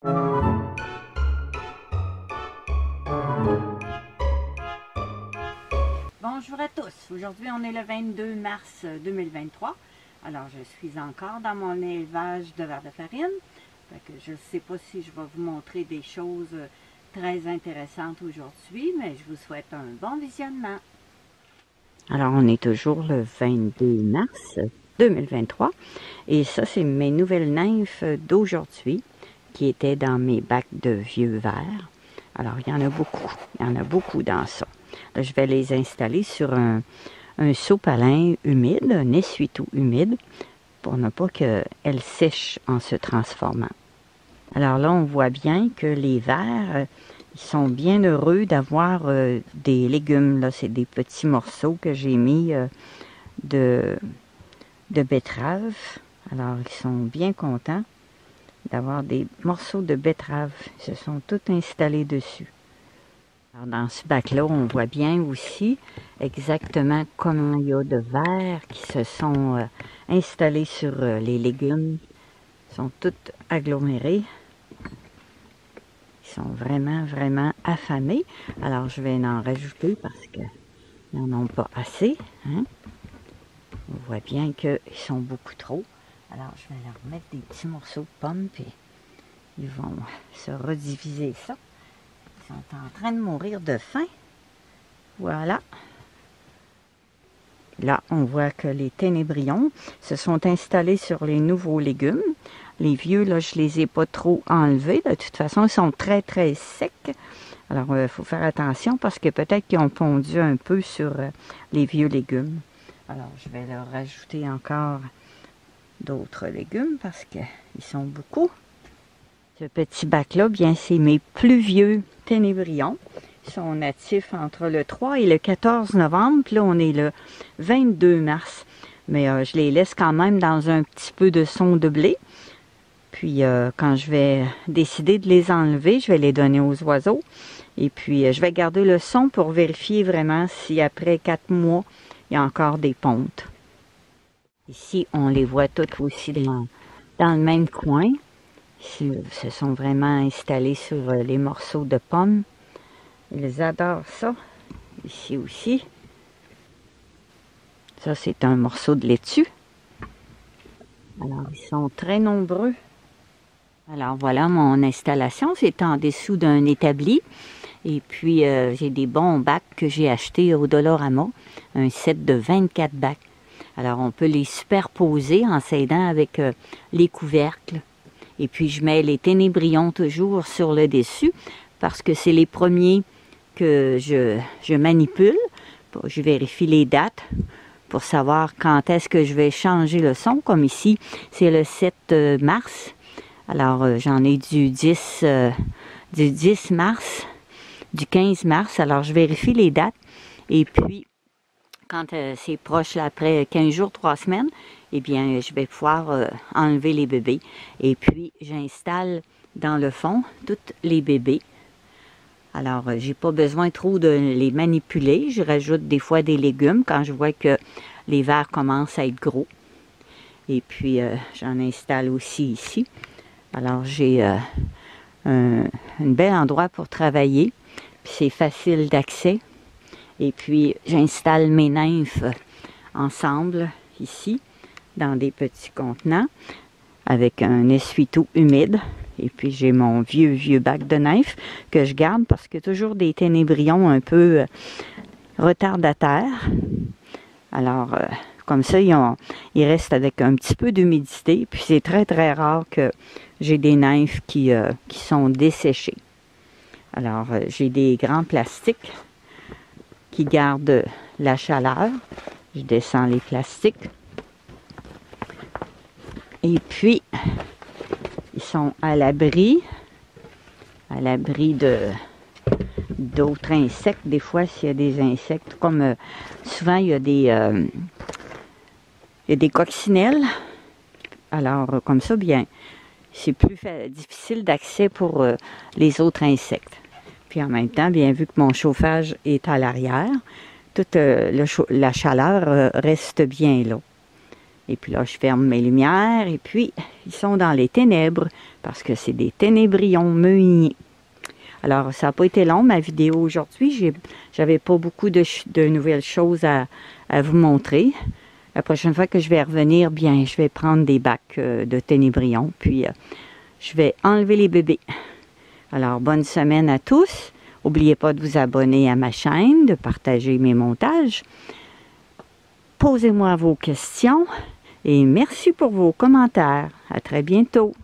Bonjour à tous, aujourd'hui on est le 22 mars 2023. Alors je suis encore dans mon élevage de vers de farine. Fait que je ne sais pas si je vais vous montrer des choses très intéressantes aujourd'hui, mais je vous souhaite un bon visionnement. Alors on est toujours le 22 mars 2023 et ça c'est mes nouvelles nymphes d'aujourd'hui qui étaient dans mes bacs de vieux verre. Alors il y en a beaucoup dans ça. Là, je vais les installer sur un sopalin humide, un essuie-tout humide, pour ne pas qu'elles sèchent en se transformant. Alors là, on voit bien que les vers, ils sont bien heureux d'avoir des légumes. Là, c'est des petits morceaux que j'ai mis de betterave. Alors, ils sont bien contents d'avoir des morceaux de betterave. Ils se sont tous installés dessus. Alors, dans ce bac-là, on voit bien aussi exactement comment il y a de vers qui se sont installés sur les légumes. Ils sont tous agglomérés. Ils sont vraiment affamés. Alors, je vais en rajouter parce qu'ils n'en ont pas assez. Hein? On voit bien qu'ils sont beaucoup trop. Alors, je vais leur mettre des petits morceaux de pommes, puis ils vont se rediviser ça. Ils sont en train de mourir de faim. Voilà. Là, on voit que les ténébrions se sont installés sur les nouveaux légumes. Les vieux, là, je les ai pas trop enlevés. De toute façon, ils sont très secs. Alors, il faut faire attention parce que peut-être qu'ils ont pondu un peu sur les vieux légumes. Alors, je vais leur rajouter encore d'autres légumes parce qu'ils sont beaucoup. Ce petit bac-là, bien, c'est mes plus vieux ténébrions. Ils sont natifs entre le 3 et le 14 novembre. Puis là, on est le 22 mars. Mais je les laisse quand même dans un petit peu de son de blé. Puis, quand je vais décider de les enlever, je vais les donner aux oiseaux. Et puis, je vais garder le son pour vérifier vraiment si après 4 mois, il y a encore des pontes. Ici, on les voit toutes aussi dans le même coin. Ils se sont vraiment installés sur les morceaux de pommes. Ils adorent ça. Ici aussi. Ça, c'est un morceau de laitue. Alors, ils sont très nombreux. Alors, voilà mon installation. C'est en dessous d'un établi. Et puis, j'ai des bons bacs que j'ai achetés au Dollarama. Un set de 24 bacs. Alors, on peut les superposer en s'aidant avec les couvercles. Et puis, je mets les ténébrions toujours sur le dessus parce que c'est les premiers que je manipule. Je vérifie les dates pour savoir quand est-ce que je vais changer le son. Comme ici, c'est le 7 mars. Alors, j'en ai du 10 mars, du 15 mars. Alors, je vérifie les dates. Et puis, quand c'est proche, là, après 15 jours, 3 semaines, eh bien, je vais pouvoir enlever les bébés. Et puis, j'installe dans le fond tous les bébés. Alors, j'ai pas besoin trop de les manipuler. Je rajoute des fois des légumes quand je vois que les vers commencent à être gros. Et puis, j'en installe aussi ici. Alors, j'ai un bel endroit pour travailler. Puis, c'est facile d'accès. Et puis, j'installe mes nymphes ensemble ici, dans des petits contenants, avec un essuie-tout humide. Et puis, j'ai mon vieux bac de nymphes que je garde parce qu'il y a toujours des ténébrions un peu retardataires. Alors, comme ça, ils restent avec un petit peu d'humidité. Puis, c'est très rare que j'ai des nymphes qui sont desséchées. Alors, j'ai des grands plastiques qui gardent la chaleur. Je descends les plastiques. Et puis, ils sont à l'abri d'autres insectes. Des fois, s'il y a des insectes, comme souvent, il y a des coccinelles. Alors, comme ça, bien, c'est plus difficile d'accès pour les autres insectes. Puis en même temps, bien vu que mon chauffage est à l'arrière, toute la chaleur reste bien là. Et puis là, je ferme mes lumières et puis ils sont dans les ténèbres parce que c'est des ténébrions meuniers. Alors, ça n'a pas été long, ma vidéo aujourd'hui. J'avais pas beaucoup de nouvelles choses à vous montrer. La prochaine fois que je vais revenir, bien, je vais prendre des bacs de ténébrions, puis je vais enlever les bébés. Alors, bonne semaine à tous. N'oubliez pas de vous abonner à ma chaîne, de partager mes montages. Posez-moi vos questions et merci pour vos commentaires. À très bientôt.